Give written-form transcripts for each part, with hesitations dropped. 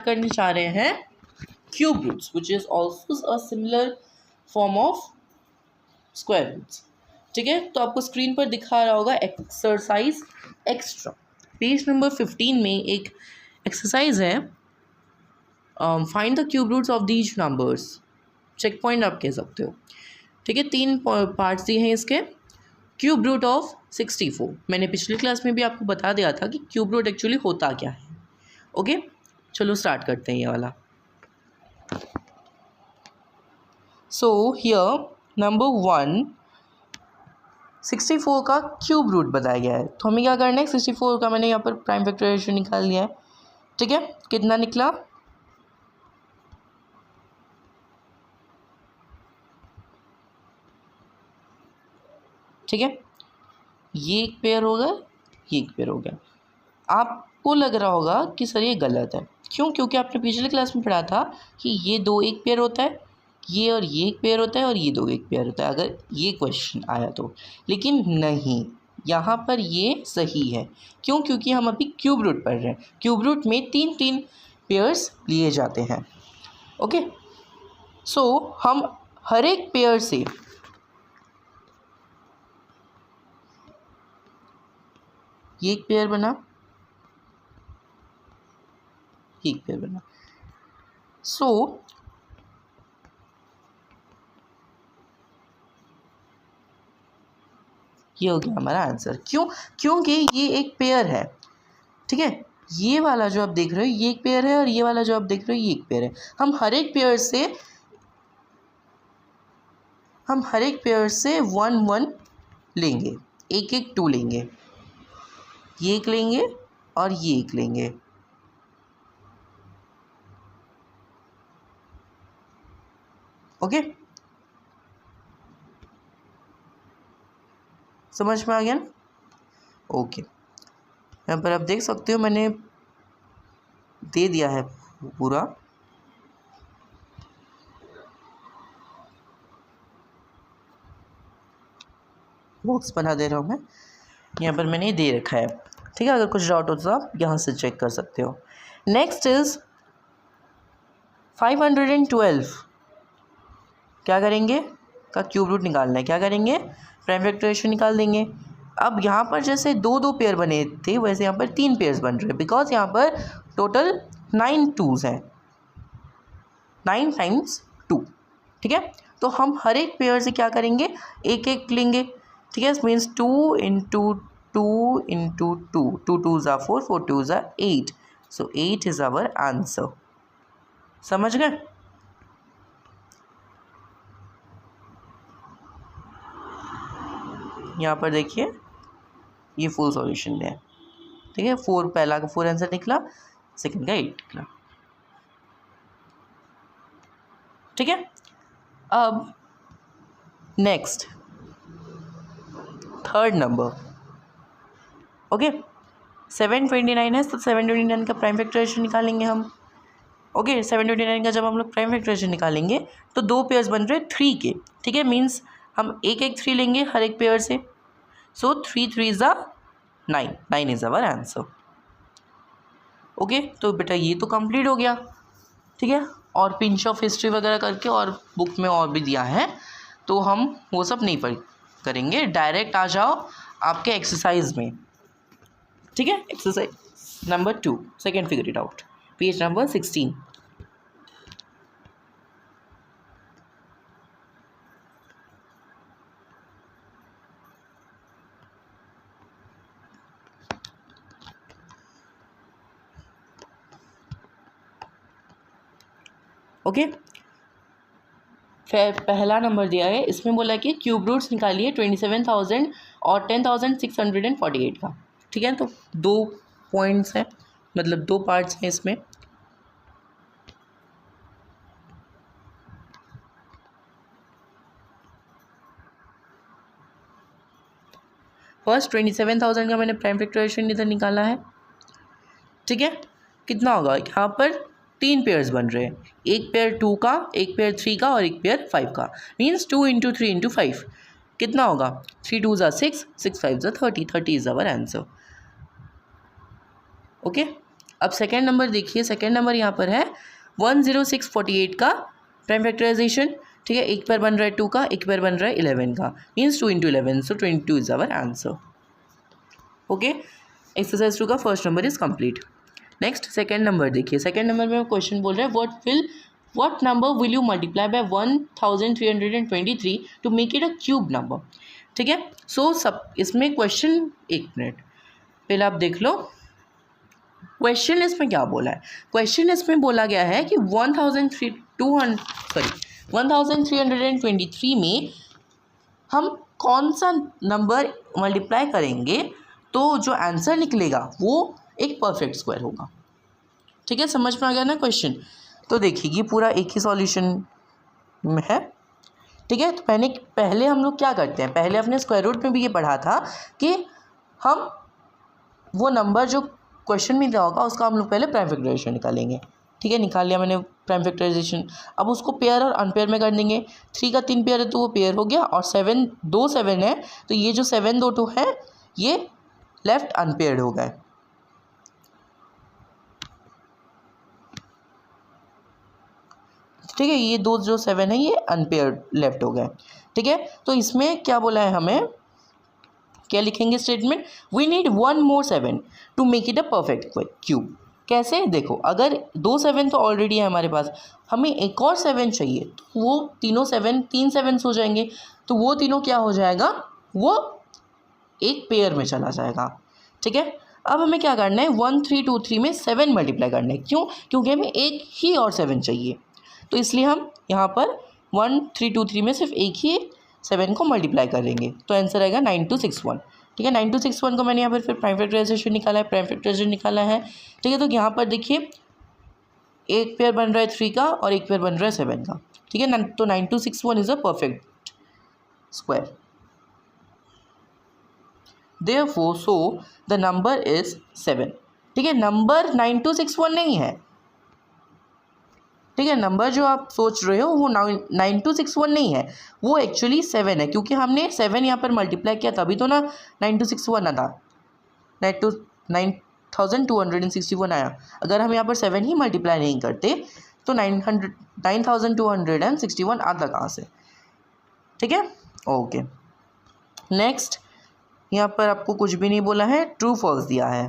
करने जा रहे हैं cube roots which is also a similar form of square roots. ठीक है, तो आपको स्क्रीन पर दिखा रहा होगा एक्सरसाइज एक्स्ट्रा। पेज नंबर 15 में एक एक्सरसाइज है, find the cube roots of these numbers. Check point आप कह सकते हो। ठीक है, 3 पार्ट्स दिए हैं इसके। क्यूब रूट ऑफ 64, मैंने पिछले क्लास में भी आपको बता दिया था कि क्यूब रूट एक्चुअली होता क्या है। ओके, चलो स्टार्ट करते हैं ये वाला। सो हियर नंबर 1 64 का क्यूब रूट बताया गया है, तो हमें क्या करना है, 64 का मैंने यहाँ पर प्राइम फैक्टराइजेशन निकाल लिया है। ठीक है, कितना निकला, ठीक है, ये एक पेयर हो गया, ये एक पेयर हो गया। आपको लग रहा होगा कि सर ये गलत है, क्यों? क्योंकि आपने पिछले क्लास में पढ़ा था कि ये दो एक पेयर होता है, ये और ये एक पेयर होता है, और ये दो एक पेयर होता है, अगर ये क्वेश्चन आया तो। लेकिन नहीं, यहाँ पर ये सही है। क्यों? क्योंकि हम अभी क्यूब रूट पढ़ रहे हैं। क्यूब रूट में 3 पेयर्स लिए जाते हैं। ओके, सो हम हर एक पेयर से ये एक पेयर बना, एक पेयर बना, सो ये हो गया हमारा आंसर। क्यों? क्योंकि ये एक पेयर है। ठीक है, ये वाला जो आप देख रहे हो ये एक पेयर है, और ये वाला जो आप देख रहे हो ये एक पेयर है। हम हर एक पेयर से 1 लेंगे, एक 2 लेंगे, ये एक लेंगे और ये एक लेंगे। ओके, समझ में आ गया ना? ओके, यहाँ पर आप देख सकते हो मैंने दे दिया है पूरा। बॉक्स बना दे रहा हूँ मैं, यहाँ पर मैंने दे रखा है। ठीक है, अगर कुछ डाउट हो तो आप यहाँ से चेक कर सकते हो। Next is 512। क्या करेंगे, का क्यूब रूट निकालना है। क्या करेंगे, प्राइम फैक्टराइजेशन निकाल देंगे। अब यहाँ पर जैसे 2 पेयर बने थे, वैसे यहाँ पर 3 पेयर्स बन रहे हैं, बिकॉज यहाँ पर टोटल 9 2s हैं, 9 टाइम्स 2। ठीक है, तो हम हर एक पेयर से क्या करेंगे, एक एक लेंगे। ठीक है, means 2 into 2 into 2, 2 2s are 4, 4 2s are 8, so 8 is our answer. समझ गए? यहाँ पर देखिए ये फुल सॉल्यूशन है। ठीक है, 4 पहला का 4 आंसर निकला, सेकंड का 8 निकला। ठीक है, अब नेक्स्ट थर्ड नंबर। ओके, 729 है, तो 729 का प्राइम फैक्टराइजेशन निकालेंगे हम। ओके, 729 का जब हम लोग प्राइम फैक्टराइजेशन निकालेंगे तो 2 पेयर्स बन रहे हैं 3 के। ठीक है, मीन्स हम एक 3 लेंगे हर एक पेयर से, so 3 3s are 9, 9 is our answer. Okay, तो बेटा ये तो कंप्लीट हो गया। ठीक है, और पिंच ऑफ हिस्ट्री वगैरह करके और बुक में और भी दिया है, तो हम वो सब नहीं पढ़ करेंगे, डायरेक्ट आ जाओ आपके एक्सरसाइज में। ठीक है, exercise number 2, second figure it out, page number 16। Okay, पहला नंबर दिया है, इसमें बोला कि क्यूब रूट्स निकालिए 27,000 और 10,648 का। ठीक है, तो 2 पॉइंट्स हैं, मतलब 2 पार्ट्स हैं इसमें। फर्स्ट 27,000 का मैंने प्राइम फैक्टराइजेशन इधर निकाला है। ठीक है, कितना होगा, यहाँ पर 3 पेयर्स बन रहे हैं, एक पेयर 2 का, एक पेयर 3 का और एक पेयर 5 का, मीन्स 2 इंटू 3 इंटू 5 कितना होगा, 3 2s are 6, 6 5s are 30, 30 is our answer. Okay, अब सेकेंड नंबर देखिए, सेकेंड नंबर यहाँ पर है 10648 का प्राइम फैक्टराइजेशन, ठीक है। एक पेयर बन रहा है 2 का, एक पेयर बन रहा है 11 का, means 2 × 11, so 22 is our answer. Okay, exercise 2 का first number is complete. Next second number देखिए, सेकेंड नंबर में क्वेश्चन बोल रहा है what number will you multiply by 1323 to make it a cube number, ठीक है। सो सब इसमें क्वेश्चन, एक मिनट पहले आप देख लो क्वेश्चन इसमें क्या बोला है। क्वेश्चन इसमें बोला गया है कि 1323 में हम कौन सा नंबर मल्टीप्लाई करेंगे तो जो आंसर निकलेगा वो एक परफेक्ट स्क्वायर होगा, ठीक है। समझ में आ गया ना क्वेश्चन। तो देखिए ये पूरा एक ही सॉल्यूशन में है, ठीक है। तो पहले हम लोग क्या करते हैं, पहले अपने स्क्वायर रूट में भी ये पढ़ा था कि हम वो नंबर जो क्वेश्चन में दिया होगा उसका हम लोग पहले प्राइम फैक्टराइजेशन निकालेंगे, ठीक है। निकाल लिया मैंने प्राइम फैक्टराइजेशन। अब उसको पेयर और अनपेयर में कर देंगे। 3 का 3 पेयर है तो वो पेयर हो गया, और 7 है तो ये जो 7 2 2 है ये लेफ्ट अनपेयर्ड हो गए, ठीक है। ये दो जो 7 है ये अनपेयर्ड लेफ्ट हो गए, ठीक है। तो इसमें क्या बोला है, हमें क्या लिखेंगे statement, we need 1 more 7 to make it a perfect cube. कैसे, देखो अगर 2 7 तो ऑलरेडी है हमारे पास, हमें एक और 7 चाहिए तो वो तीनों 3 7 हो जाएंगे, तो वो तीनों क्या हो जाएगा, वो एक पेयर में चला जाएगा, ठीक है। अब हमें क्या करना है, 1 3 2 3 में 7 मल्टीप्लाई करना है, क्यों, क्योंकि हमें एक ही और 7 चाहिए, तो इसलिए हम यहाँ पर 1 3 2 3 में सिर्फ एक ही 7 को मल्टीप्लाई करेंगे, तो आंसर आएगा 9261, ठीक है। 9261 को मैंने यहाँ पर फिर प्राइम फैक्टराइजेशन निकाला है, प्राइम फैक्टराइजेशन निकाला है, ठीक है। तो यहाँ पर देखिए एक पेयर बन रहा है 3 का और एक पेयर बन रहा है 7 का, ठीक है। तो 9261 is a perfect square, therefore so the number is 7, ठीक है। नंबर 9261 नहीं है, ठीक है। नंबर जो आप सोच रहे हो वो 9261 नहीं है, वो एक्चुअली 7 है, क्योंकि हमने 7 यहाँ पर मल्टीप्लाई किया तभी तो ना 9261 आता, 9261 आया। अगर हम यहाँ पर 7 ही मल्टीप्लाई नहीं करते तो 9261 आता कहाँ से, ठीक है। ओके, नेक्स्ट यहाँ पर आपको कुछ भी नहीं बोला है, ट्रू फॉल्स दिया है।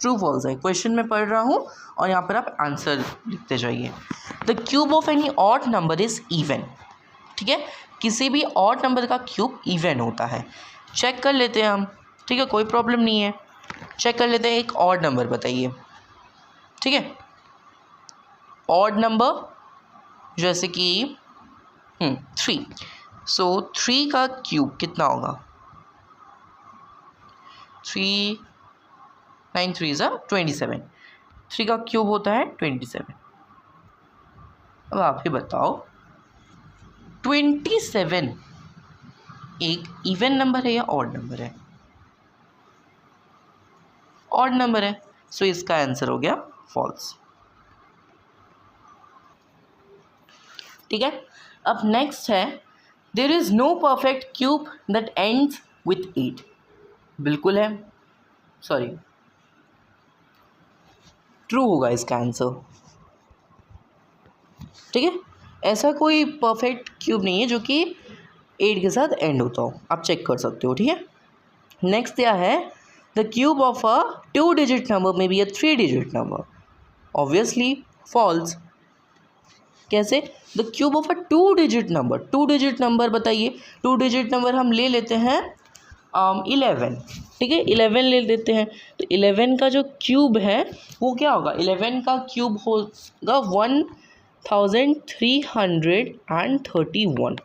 ट्रू फॉल्स है, क्वेश्चन में पढ़ रहा हूँ और यहाँ पर आप आंसर लिखते जाइए। The cube of any odd number is even, ठीक है। किसी भी ऑड नंबर का क्यूब इवन होता है, चेक कर लेते हैं हम, ठीक है, कोई प्रॉब्लम नहीं है। चेक कर लेते हैं, एक ऑड नंबर बताइए, ठीक है। ऑड नंबर जैसे कि 3, सो 3 का क्यूब कितना होगा, 3 9 3 is 27, 3 का क्यूब होता है 27। अब आप ही बताओ 27 एक इवन नंबर है या ऑड नंबर है, ऑड नंबर है, सो इसका आंसर हो गया फॉल्स, ठीक है। अब नेक्स्ट है, there is no perfect cube that ends with 8, बिल्कुल है, सॉरी ट्रू होगा इसका आंसर, ठीक है। ऐसा कोई परफेक्ट क्यूब नहीं है जो कि 8 के साथ एंड होता हो, आप चेक कर सकते हो, ठीक है। नेक्स्ट क्या है, the cube of a 2 digit number may be a 3 digit number, obviously false. कैसे, the cube of a 2 digit number, 2 digit number बताइए, 2 डिजिट नंबर हम ले लेते हैं 11, ठीक है, 11 ले लेते हैं, तो 11 का जो क्यूब है वो क्या होगा, 11 का क्यूब होगा 1331,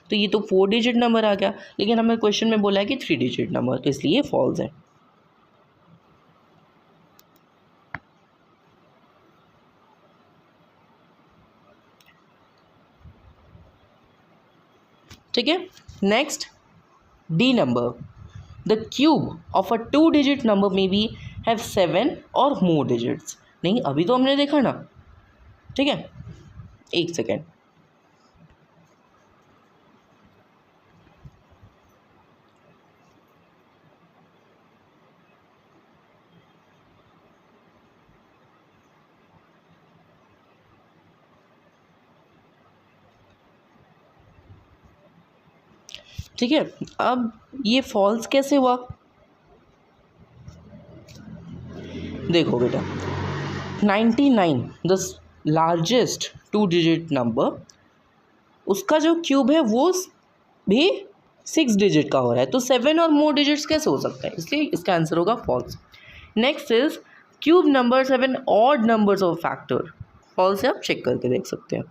तो ये तो 4 डिजिट नंबर आ गया, लेकिन हमें क्वेश्चन में बोला है कि 3 डिजिट नंबर, तो इसलिए फॉल्स है, ठीक है। Next D number, the cube of a 2 digit number may B have 7 और मोर डिजिट्स, नहीं अभी तो हमने देखा ना, ठीक है, एक सेकेंड, ठीक है, अब ये फॉल्स कैसे हुआ, देखो बेटा 99 द लार्जेस्ट 2 डिजिट नंबर, उसका जो क्यूब है वो भी 6 डिजिट का हो रहा है, तो 7 और मोर डिजिट्स कैसे हो सकता है, इसलिए इसका आंसर होगा false. Next is cube number 7 odd numbers of factor, false है, आप चेक करके देख सकते हैं।